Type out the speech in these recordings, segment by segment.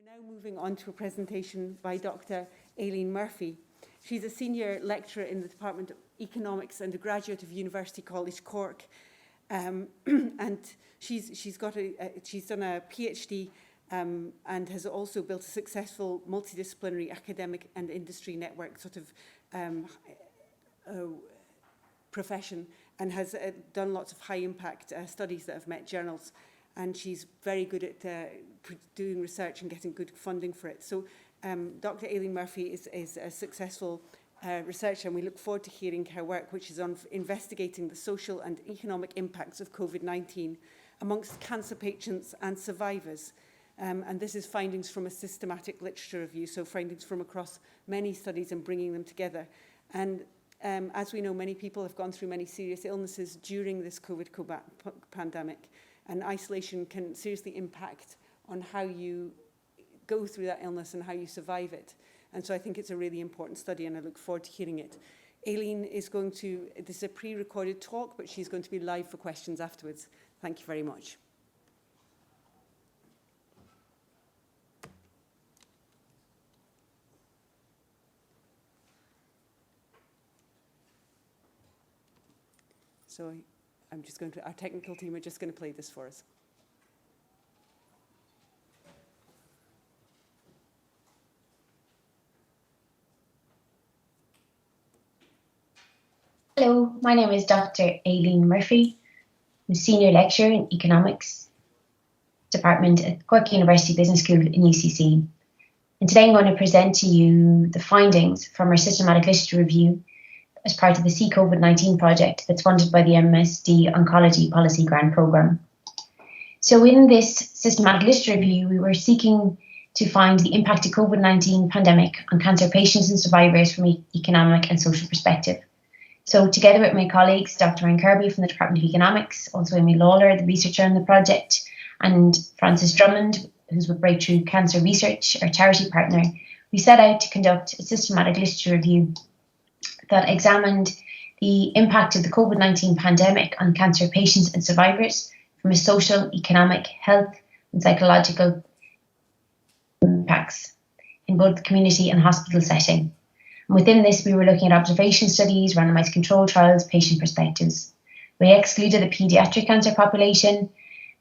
Now moving on to a presentation by Dr. Aileen Murphy. She's a senior lecturer in the Department of Economics and a graduate of University College Cork. And she's done a PhD and has also built a successful multidisciplinary academic and industry network sort of profession, and has done lots of high impact studies that have met journals. And she's very good at doing research and getting good funding for it. So Dr. Aileen Murphy is a successful researcher, and we look forward to hearing her work, which is on investigating the social and economic impacts of Covid-19 amongst cancer patients and survivors. And this is findings from a systematic literature review, so findings from across many studies and bringing them together. And as we know, many people have gone through many serious illnesses during this COVID pandemic, and isolation can seriously impact on how you go through that illness and how you survive it. And so I think it's a really important study, and I look forward to hearing it. Aileen is going to, this is a pre-recorded talk, but she's going to be live for questions afterwards. Thank you very much. So our technical team are just going to play this for us. Hello, my name is Dr. Aileen Murphy. I'm a senior lecturer in Economics Department at Cork University Business School in UCC. And today I'm going to present to you the findings from our systematic literature review as part of the See COVID-19 project that's funded by the MSD Oncology Policy Grant Programme. So in this systematic literature review, we were seeking to find the impact of COVID-19 pandemic on cancer patients and survivors from an economic and social perspective. So together with my colleagues, Dr. Ryan Kirby from the Department of Economics, also Amy Lawler, the researcher on the project, and Frances Drummond, who's with Breakthrough Cancer Research, our charity partner, we set out to conduct a systematic literature review that examined the impact of the COVID-19 pandemic on cancer patients and survivors from a social, economic, health and psychological impacts in both the community and hospital setting. And within this, we were looking at observation studies, randomized control trials, patient perspectives. We excluded the paediatric cancer population,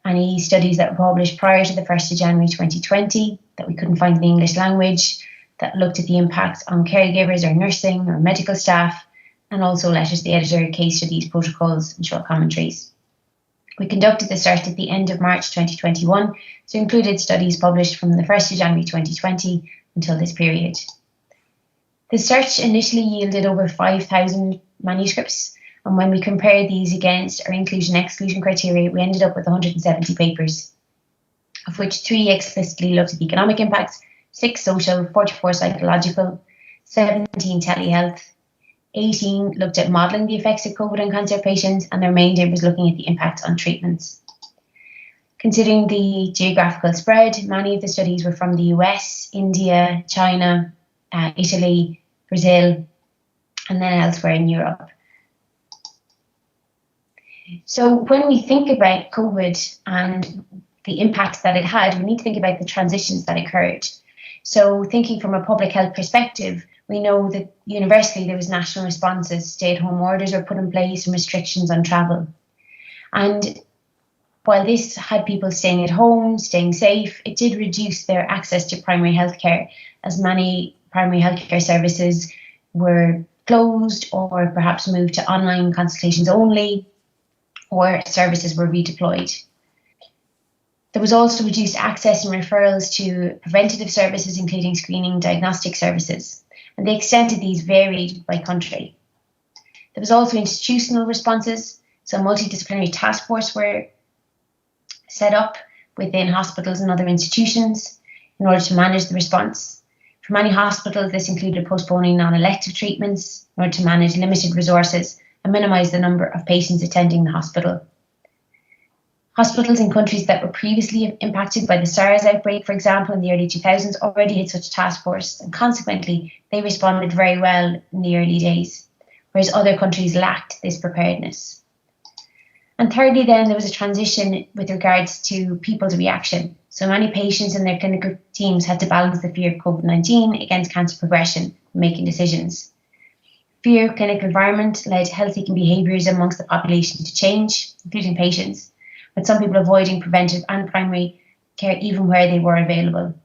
any studies that were published prior to the 1st of January 2020 that we couldn't find in the English language, that looked at the impacts on caregivers or nursing or medical staff, and also letters to the editor, case studies, protocols, and short commentaries. We conducted the search at the end of March 2021, so included studies published from the 1st of January 2020 until this period. The search initially yielded over 5,000 manuscripts, and when we compared these against our inclusion-exclusion criteria, we ended up with 170 papers, of which 3 explicitly looked at the economic impacts, 6 social, 44 psychological, 17 telehealth, 18 looked at modelling the effects of COVID on cancer patients, and the remainder was looking at the impacts on treatments. Considering the geographical spread, many of the studies were from the US, India, China, Italy, Brazil, and then elsewhere in Europe. So when we think about COVID and the impact that it had, we need to think about the transitions that occurred. So thinking from a public health perspective, we know that universally there was national responses, stay-at-home orders were put in place and restrictions on travel. And while this had people staying at home, staying safe, it did reduce their access to primary healthcare, as many primary healthcare services were closed or perhaps moved to online consultations only, or services were redeployed. There was also reduced access and referrals to preventative services, including screening diagnostic services, and the extent of these varied by country. There was also institutional responses, so multidisciplinary task force were set up within hospitals and other institutions in order to manage the response. For many hospitals, this included postponing non-elective treatments in order to manage limited resources and minimise the number of patients attending the hospital. Hospitals in countries that were previously impacted by the SARS outbreak, for example, in the early 2000s, already had such a task force, and consequently, they responded very well in the early days, whereas other countries lacked this preparedness. And thirdly, then, there was a transition with regards to people's reaction. So many patients and their clinical teams had to balance the fear of COVID-19 against cancer progression when making decisions. Fear of clinical environment led health-seeking behaviours amongst the population to change, including patients, with some people avoiding preventive and primary care even where they were available.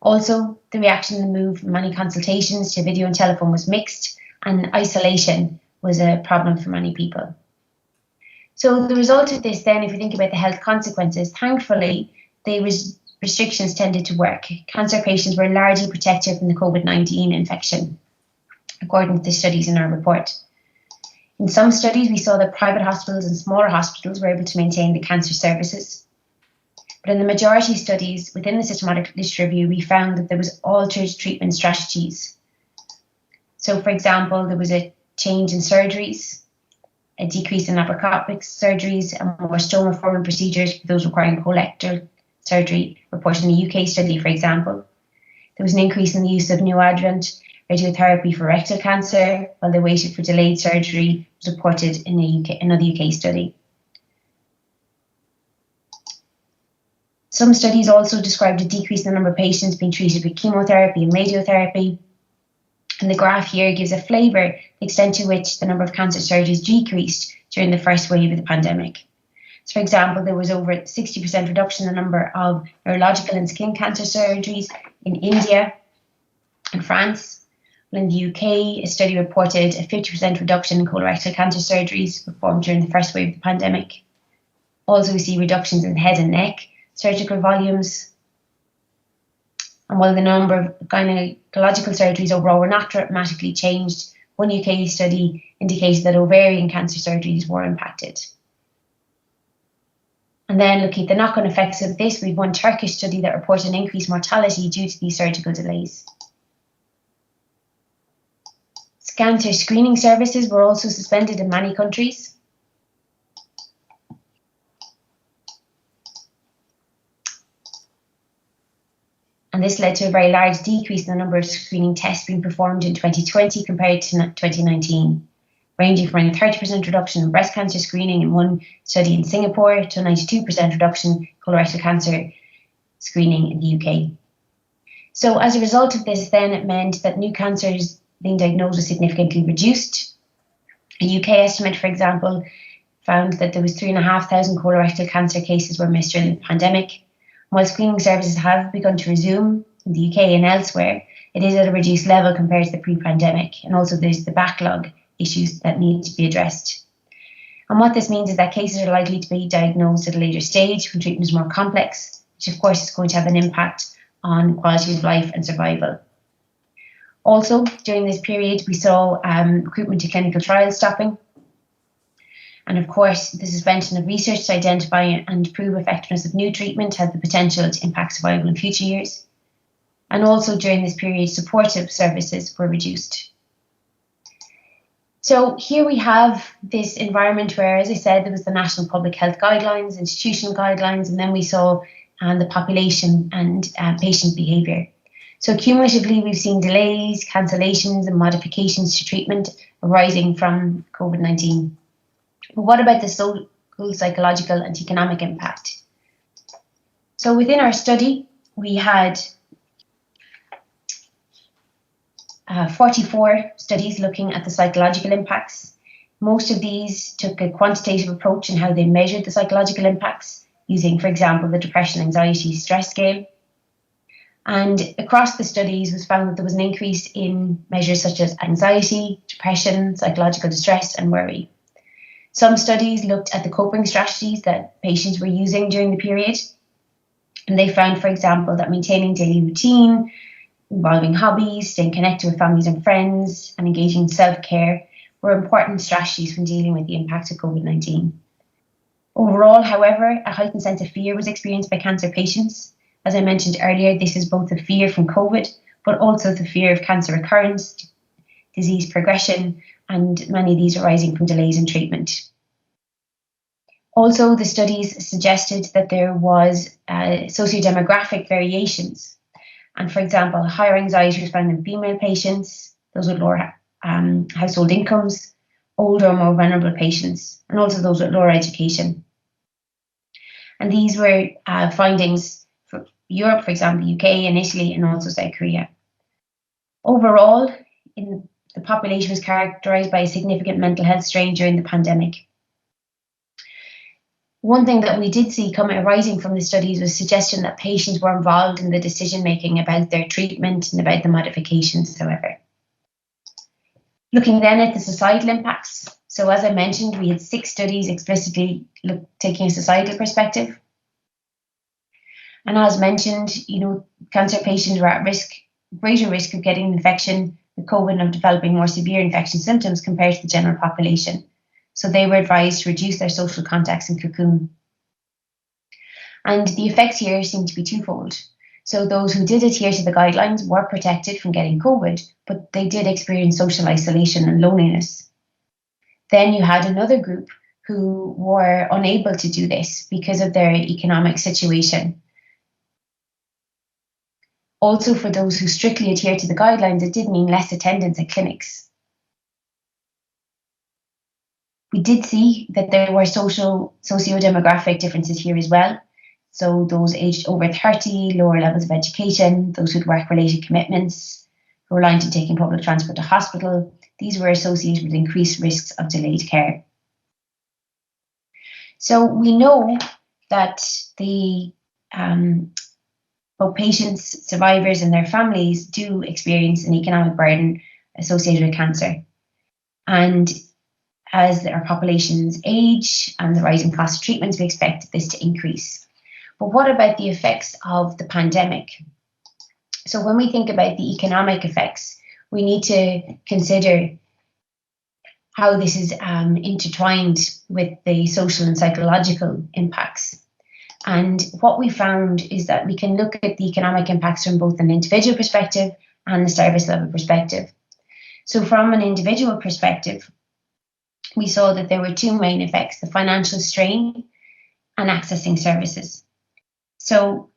Also, the reaction and the move from many consultations to video and telephone was mixed, and isolation was a problem for many people. So the result of this then, if we think about the health consequences, thankfully, the restrictions tended to work. Cancer patients were largely protected from the COVID-19 infection, according to the studies in our report. In some studies, we saw that private hospitals and smaller hospitals were able to maintain the cancer services. But in the majority of studies within the systematic literature review, we found that there was altered treatment strategies. So, for example, there was a change in surgeries, a decrease in laparoscopic surgeries, and more stoma-forming procedures for those requiring colorectal surgery, reported in the UK study, for example. There was an increase in the use of neoadjuvant radiotherapy for rectal cancer, while they waited for delayed surgery, was reported in another UK study. Some studies also described a decrease in the number of patients being treated with chemotherapy and radiotherapy. And the graph here gives a flavour of the extent to which the number of cancer surgeries decreased during the first wave of the pandemic. So, for example, there was over 60% reduction in the number of neurological and skin cancer surgeries in India and France. Well, in the UK, a study reported a 50% reduction in colorectal cancer surgeries performed during the first wave of the pandemic. Also, we see reductions in head and neck surgical volumes. And while the number of gynecological surgeries overall were not dramatically changed, one UK study indicated that ovarian cancer surgeries were impacted. And then looking at the knock-on effects of this, we have one Turkish study that reported an increased mortality due to these surgical delays. Cancer screening services were also suspended in many countries. And this led to a very large decrease in the number of screening tests being performed in 2020 compared to 2019, ranging from a 30% reduction in breast cancer screening in one study in Singapore to a 92% reduction in colorectal cancer screening in the UK. So as a result of this, then it meant that new cancers being diagnosed was significantly reduced. A UK estimate, for example, found that there was 3,500 colorectal cancer cases were missed during the pandemic. While screening services have begun to resume in the UK and elsewhere, it is at a reduced level compared to the pre-pandemic, and also there's the backlog issues that need to be addressed. And what this means is that cases are likely to be diagnosed at a later stage when treatment is more complex, which of course is going to have an impact on quality of life and survival. Also, during this period, we saw recruitment to clinical trials stopping. And of course, the suspension of research to identify and prove effectiveness of new treatment had the potential to impact survival in future years. And also during this period, supportive services were reduced. So here we have this environment where, as I said, there was the National Public Health Guidelines, institutional guidelines, and then we saw the population and patient behaviour. So cumulatively, we've seen delays, cancellations and modifications to treatment arising from COVID-19. But what about the social, psychological and economic impact? So within our study, we had 44 studies looking at the psychological impacts. Most of these took a quantitative approach in how they measured the psychological impacts, using, for example, the depression, anxiety, stress scale. And across the studies was found that there was an increase in measures such as anxiety, depression, psychological distress and worry. Some studies looked at the coping strategies that patients were using during the period. And they found, for example, that maintaining daily routine, involving hobbies, staying connected with families and friends, and engaging in self-care were important strategies when dealing with the impact of COVID-19. Overall, however, a heightened sense of fear was experienced by cancer patients. As I mentioned earlier, this is both the fear from COVID, but also the fear of cancer recurrence, disease progression, and many of these arising from delays in treatment. Also, the studies suggested that there was socio-demographic variations. And for example, higher anxiety was found in female patients, those with lower household incomes, older, more vulnerable patients, and also those with lower education. And these were findings for Europe, for example, UK and Italy, and also South Korea. Overall, the population was characterised by a significant mental health strain during the pandemic. One thing that we did see arising from the studies was suggestion that patients were involved in the decision making about their treatment and about the modifications, however. Looking then at the societal impacts. So as I mentioned, we had 6 studies explicitly taking a societal perspective. And as mentioned, cancer patients were at greater risk of getting infection with COVID and of developing more severe infection symptoms compared to the general population. So they were advised to reduce their social contacts and cocoon. And the effects here seem to be twofold. So those who did adhere to the guidelines were protected from getting COVID, but they did experience social isolation and loneliness. Then you had another group who were unable to do this because of their economic situation. Also, for those who strictly adhered to the guidelines, it did mean less attendance at clinics. We did see that there were socio-demographic differences here as well. So those aged over 30, lower levels of education, those with work-related commitments, who were reliant on taking public transport to hospital, these were associated with increased risks of delayed care. So we know that both patients, survivors and their families do experience an economic burden associated with cancer. And as our populations age and the rising cost of treatments, we expect this to increase. But what about the effects of the pandemic? So when we think about the economic effects, we need to consider how this is intertwined with the social and psychological impacts. And what we found is that we can look at the economic impacts from both an individual perspective and the service level perspective. So from an individual perspective, we saw that there were 2 main effects: the financial strain and accessing services. So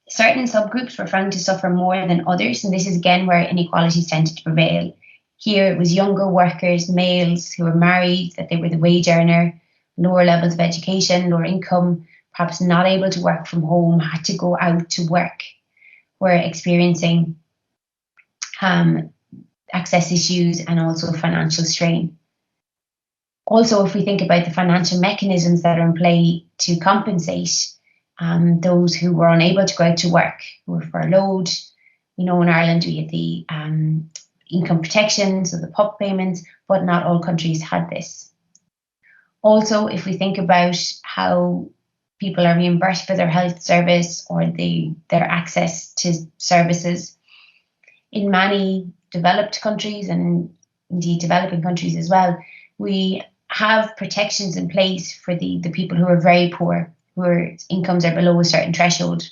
certain subgroups were found to suffer more than others, and this is again where inequalities tended to prevail. Here it was younger workers, males who were married, that they were the wage earner, lower levels of education, lower income, perhaps not able to work from home, had to go out to work, were experiencing access issues and also financial strain. Also, if we think about the financial mechanisms that are in play to compensate those who were unable to go out to work, who were furloughed. In Ireland we had the income protection, so the PUP payments, but not all countries had this. Also, if we think about how people are reimbursed for their health service or their access to services, in many developed countries and indeed developing countries as well, we have protections in place for the people who are very poor, whose incomes are below a certain threshold.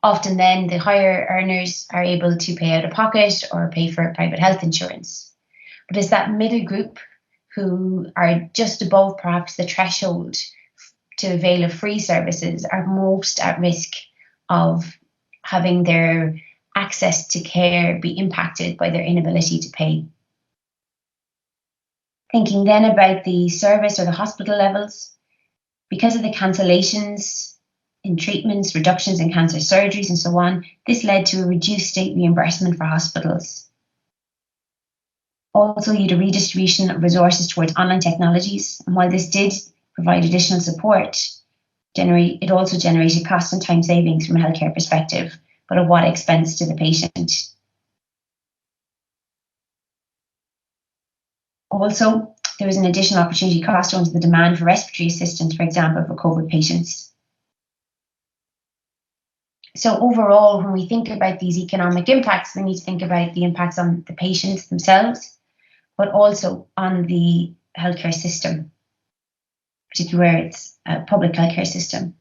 Often then the higher earners are able to pay out of pocket or pay for private health insurance. But it's that middle group who are just above perhaps the threshold to avail of free services are most at risk of having their access to care be impacted by their inability to pay. Thinking then about the service or the hospital levels, because of the cancellations in treatments, reductions in cancer surgeries and so on, this led to a reduced state reimbursement for hospitals. Also, you had a redistribution of resources towards online technologies, and while this did provide additional support, it also generated cost and time savings from a healthcare perspective, but at what expense to the patient? Also, there was an additional opportunity cost onto the demand for respiratory assistance, for example, for COVID patients. So overall, when we think about these economic impacts, we need to think about the impacts on the patients themselves, but also on the healthcare system, particularly where it's a public healthcare system.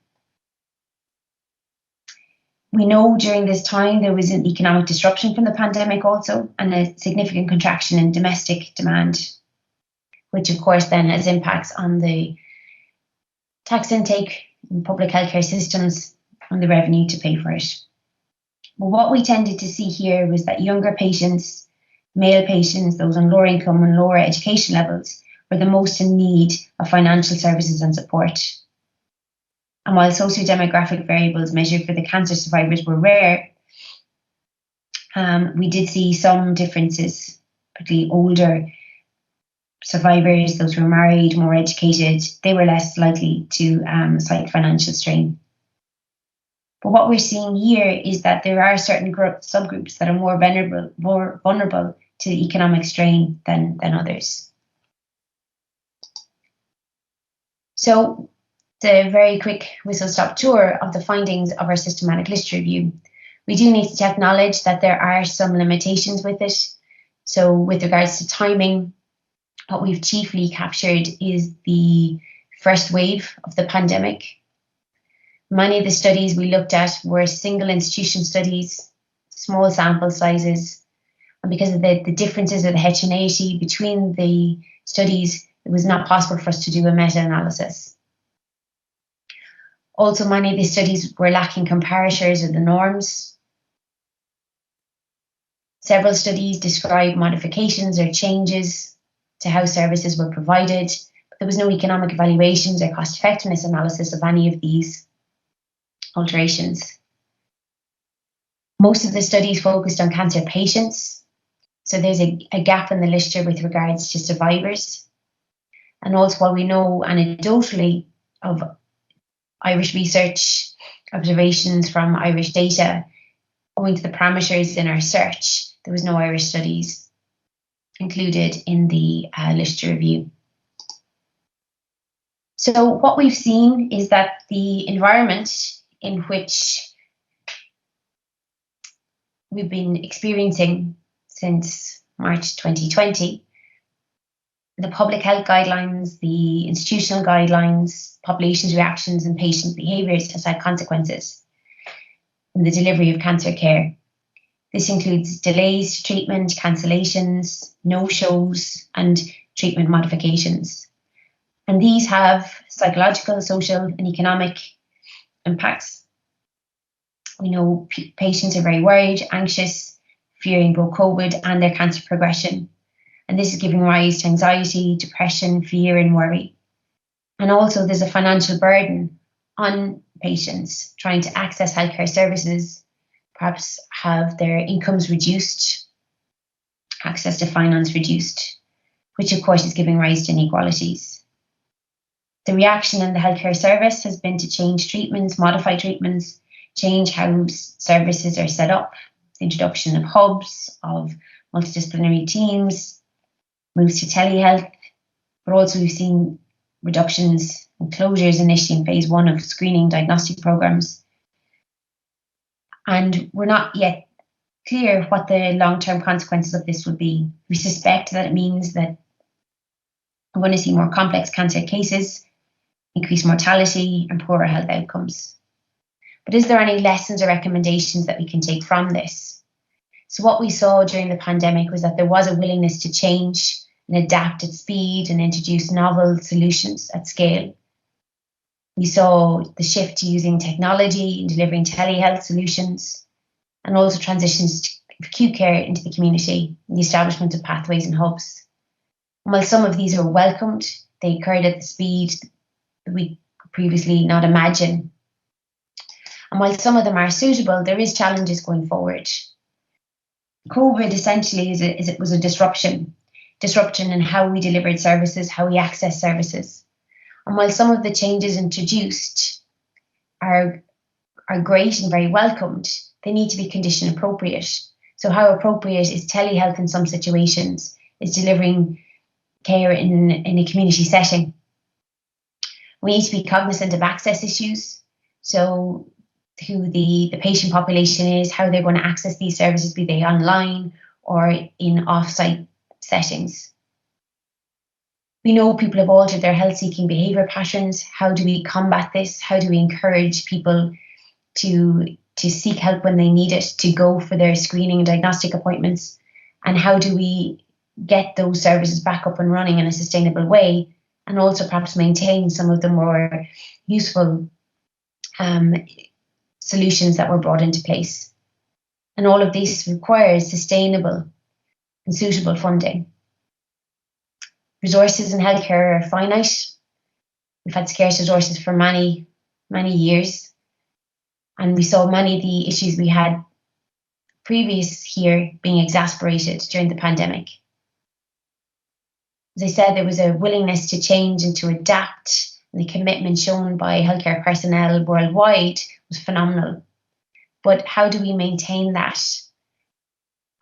We know during this time there was an economic disruption from the pandemic also, and a significant contraction in domestic demand, which of course then has impacts on the tax intake in public healthcare systems and the revenue to pay for it. But what we tended to see here was that younger patients, male patients, those on lower income and lower education levels, were the most in need of financial services and support. And while socio-demographic variables measured for the cancer survivors were rare, we did see some differences, particularly older survivors, those who were married, more educated, they were less likely to cite financial strain. But what we're seeing here is that there are certain subgroups that are more vulnerable to economic strain than others. So, the very quick whistle-stop tour of the findings of our systematic literature review. We do need to acknowledge that there are some limitations with it. So, with regards to timing, what we've chiefly captured is the first wave of the pandemic. Many of the studies we looked at were single institution studies, small sample sizes, and because of the differences or the heterogeneity between the studies, it was not possible for us to do a meta-analysis. Also, many of these studies were lacking comparators or the norms. Several studies describe modifications or changes to how services were provided, but there was no economic evaluations or cost effectiveness analysis of any of these alterations. Most of the studies focused on cancer patients, so there's a gap in the literature with regards to survivors. And also, while we know anecdotally of Irish research observations from Irish data, owing to the parameters in our search, there was no Irish studies included in the literature review. So what we've seen is that the environment in which we've been experiencing since March 2020, the public health guidelines, the institutional guidelines, population's reactions and patient behaviours has had consequences in the delivery of cancer care. This includes delays to treatment, cancellations, no-shows and treatment modifications. And these have psychological, social and economic impacts. We know patients are very worried, anxious, fearing both COVID and their cancer progression. And this is giving rise to anxiety, depression, fear and worry. And also there's a financial burden on patients trying to access healthcare services, perhaps have their incomes reduced, access to finance reduced, which of course is giving rise to inequalities. The reaction in the healthcare service has been to change treatments, modify treatments, change how services are set up, the introduction of hubs, of multidisciplinary teams, moves to telehealth, but also we've seen reductions and closures initially in phase 1 of screening diagnostic programs. And we're not yet clear what the long-term consequences of this would be. We suspect that it means that we're going to see more complex cancer cases, increased mortality and poorer health outcomes. But is there any lessons or recommendations that we can take from this? So what we saw during the pandemic was that there was a willingness to change and adapt at speed and introduce novel solutions at scale. We saw the shift to using technology and delivering telehealth solutions, and also transitions of acute care into the community and the establishment of pathways and hubs. And while some of these were welcomed, they occurred at the speed that we could previously not imagine. And while some of them are suitable, there is challenges going forward. COVID essentially was a disruption in how we delivered services, how we access services. And while some of the changes introduced are great and very welcomed, they need to be condition appropriate. So how appropriate is telehealth in some situations, is delivering care in a community setting. We need to be cognizant of access issues. So who the patient population is, how they're going to access these services, be they online or in off-site settings. We know people have altered their health-seeking behaviour patterns. How do we combat this? How do we encourage people to seek help when they need it, to go for their screening and diagnostic appointments? And how do we get those services back up and running in a sustainable way, and also perhaps maintain some of the more useful solutions that were brought into place? And all of this requires sustainable and suitable funding. Resources in healthcare are finite. We've had scarce resources for many many years. And we saw many of the issues we had previous here being exacerbated during the pandemic. As I said, there was a willingness to change and to adapt. And the commitment shown by healthcare personnel worldwide was phenomenal. But how do we maintain that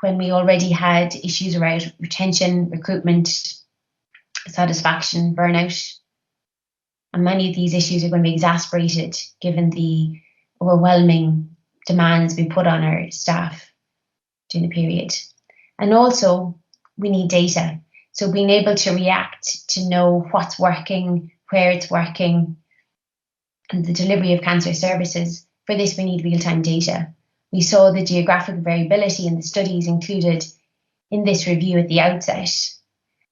when we already had issues around retention, recruitment, satisfaction, burnout? And many of these issues are going to be exacerbated given the overwhelming demands we put on our staff during the period. And also, we need data. So being able to react, to know what's working, where it's working, and the delivery of cancer services. For this, we need real-time data. We saw the geographic variability in the studies included in this review at the outset.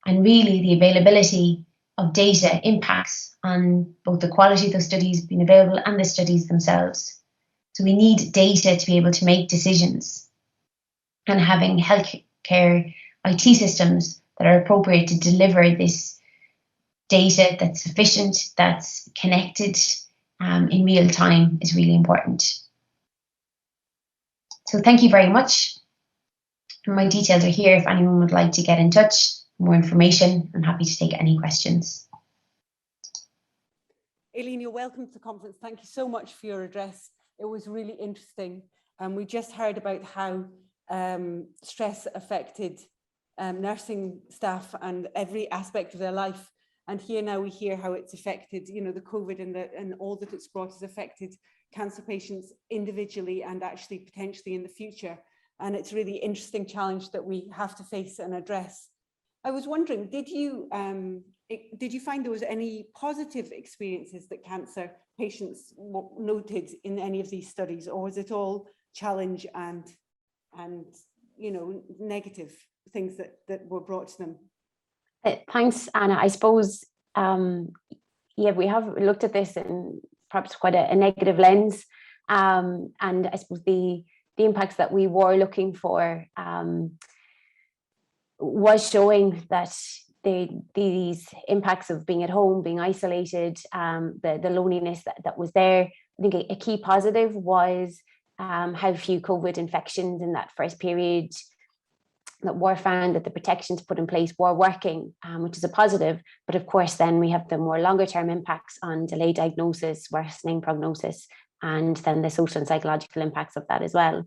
And really, the availability of data impacts on both the quality of those studies being available and the studies themselves. So we need data to be able to make decisions. And having healthcare IT systems that are appropriate to deliver this data that's sufficient, that's connected in real time is really important. So thank you very much. My details are here if anyone would like to get in touch. More information, I'm happy to take any questions. Aileen, you're welcome to the conference. Thank you so much for your address. It was really interesting. We just heard about how stress affected nursing staff and every aspect of their life. And here now we hear how it's affected, you know, the COVID and all that it's brought has affected cancer patients individually and actually potentially in the future. And it's a really interesting challenge that we have to face and address. I was wondering, did you find there was any positive experiences that cancer patients noted in any of these studies, or was it all challenge and you know, negative things that were brought to them? Thanks, Anna. I suppose, yeah, we have looked at this in perhaps quite a negative lens, and I suppose the impacts that we were looking for was showing that these impacts of being at home, being isolated, the loneliness that was there. I think a key positive was how few COVID infections in that first period that were found, that the protections put in place were working, which is a positive. But of course, then we have the more longer term impacts on delayed diagnosis, worsening prognosis, and then the social and psychological impacts of that as well.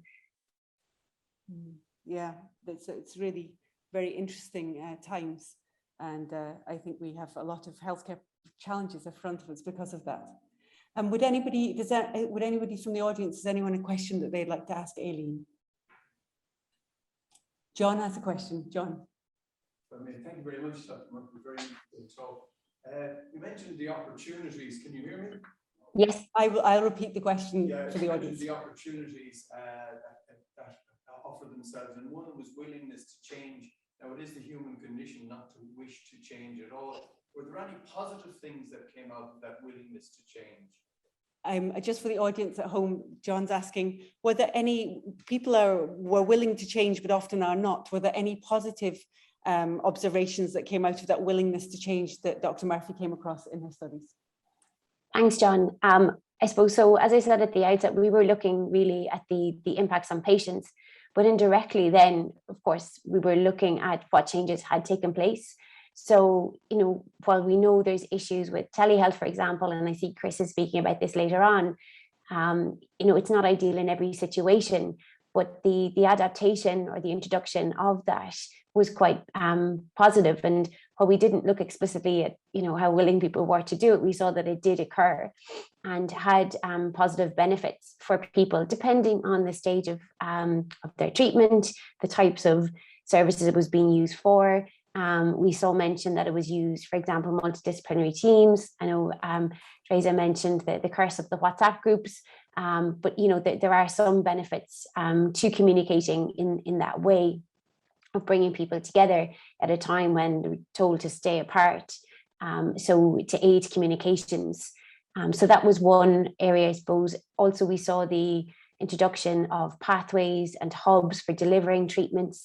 Yeah, it's really very interesting times. And I think we have a lot of healthcare challenges in front of us because of that. Would anybody from the audience, has anyone a question that they'd like to ask Aileen? John has a question. John. Thank you very much, Dr. Murphy. Very good talk. You mentioned the opportunities. Can you hear me? Yes. I'll repeat the question for the audience. The opportunities that offer themselves, and one was willingness to change. Now, it is the human condition not to wish to change at all. Were there any positive things that came out of that willingness to change? Just for the audience at home, John's asking, were there any people were willing to change but often are not? Were there any positive observations that came out of that willingness to change that Dr. Murphy came across in her studies? Thanks, John. I suppose so. As I said at the outset, we were looking really at the impacts on patients, but indirectly then, of course, we were looking at what changes had taken place. So, you know, while we know there's issues with telehealth, for example, and I see Chris is speaking about this later on, you know, it's not ideal in every situation, but the adaptation or the introduction of that was quite positive. And while we didn't look explicitly at, you know, how willing people were to do it, we saw that it did occur and had positive benefits for people, depending on the stage of their treatment, the types of services it was being used for. We saw mention that it was used, for example, multidisciplinary teams. I know Teresa mentioned the curse of the WhatsApp groups, but you know there are some benefits to communicating in that way of bringing people together at a time when they're told to stay apart. So to aid communications. So that was one area, I suppose. Also, we saw the introduction of pathways and hubs for delivering treatments.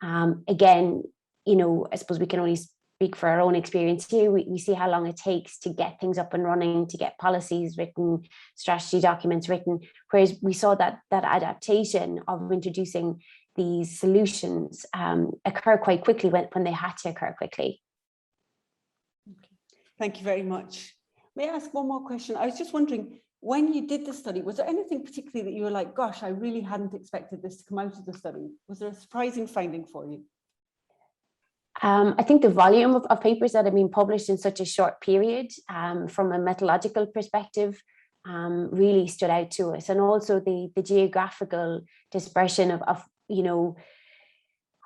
Again, you know, I suppose we can only speak for our own experience here, we see how long it takes to get things up and running, to get policies written, strategy documents written, whereas we saw that adaptation of introducing these solutions occur quite quickly when they had to occur quickly. Okay. Thank you very much. May I ask one more question? I was just wondering, when you did the study, was there anything particularly that you were like, gosh, I really hadn't expected this to come out of the study? Was there a surprising finding for you? I think the volume of papers that have been published in such a short period from a methodological perspective really stood out to us. And also the geographical dispersion of you know,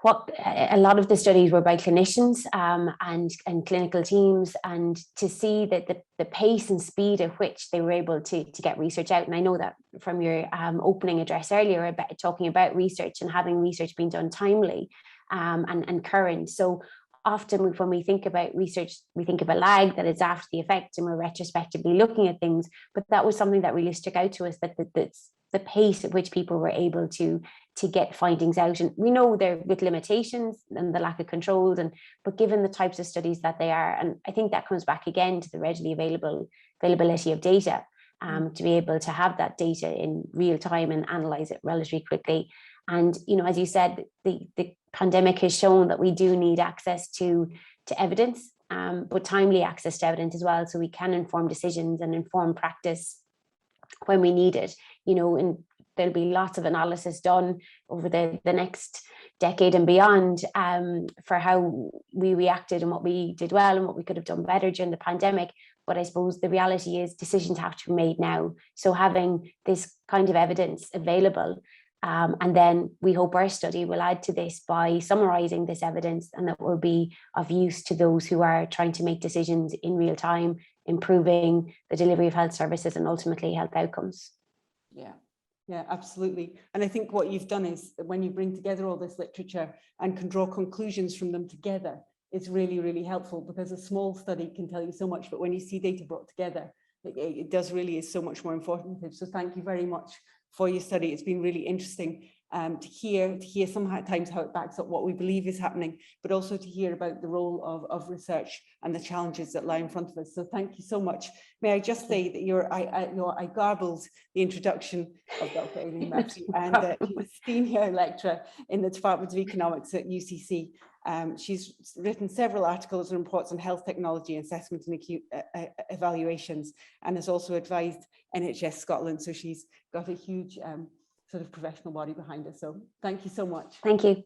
what a lot of the studies were by clinicians and clinical teams, and to see that the pace and speed at which they were able to get research out. And I know that from your opening address earlier about talking about research and having research being done timely and current. So often when we think about research, we think of a lag, that it's after the effect and we're retrospectively looking at things, but that was something that really stuck out to us, that the pace at which people were able to get findings out. And we know they're with limitations and the lack of controls, but given the types of studies that they are, and I think that comes back again to the readily availability of data, to be able to have that data in real time and analyze it relatively quickly. And, you know, as you said, the pandemic has shown that we do need access to evidence, but timely access to evidence as well, so we can inform decisions and inform practice when we need it. You know, and there'll be lots of analysis done over the next decade and beyond for how we reacted and what we did well and what we could have done better during the pandemic. But I suppose the reality is decisions have to be made now. So having this kind of evidence available, and then we hope our study will add to this by summarising this evidence, and that will be of use to those who are trying to make decisions in real time, improving the delivery of health services and ultimately health outcomes. Yeah, absolutely. And I think what you've done is that when you bring together all this literature and can draw conclusions from them together, it's really, really helpful, because a small study can tell you so much, but when you see data brought together, it does really is so much more informative. So thank you very much for your study. It's been really interesting to hear sometimes how it backs up what we believe is happening, but also to hear about the role of research and the challenges that lie in front of us. So thank you so much. May I just say that I garbled the introduction of Dr. Aileen Murphy, and she's a senior lecturer in the Department of Economics at UCC. She's written several articles and reports on health technology assessment and acute evaluations, and has also advised NHS Scotland. So she's got a huge sort of professional body behind her. So thank you so much. Thank you.